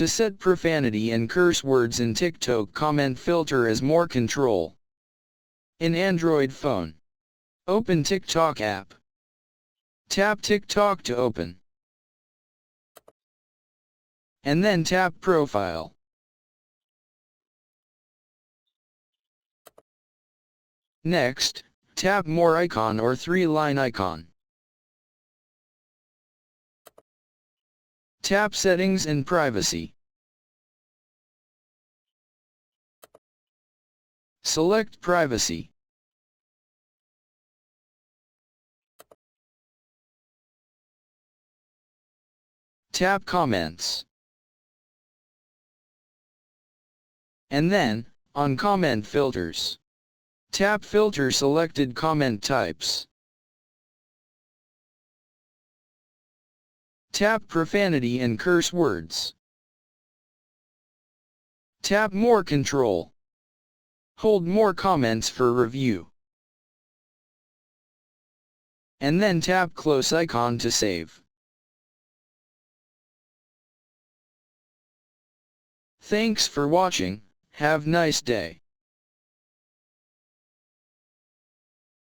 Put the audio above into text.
To set profanity and curse words in TikTok comment filter as more control. In Android phone, open TikTok app. Tap TikTok to open. And then tap Profile. Next, tap More icon or 3-line icon. Tap Settings and Privacy. Select Privacy. Tap Comments. And then, on Comment Filters, tap Filter selected comment types. Tap Profanity and Curse Words. Tap More Control. Hold More Comments for review. And then tap Close icon to save. Thanks for watching. Have nice day.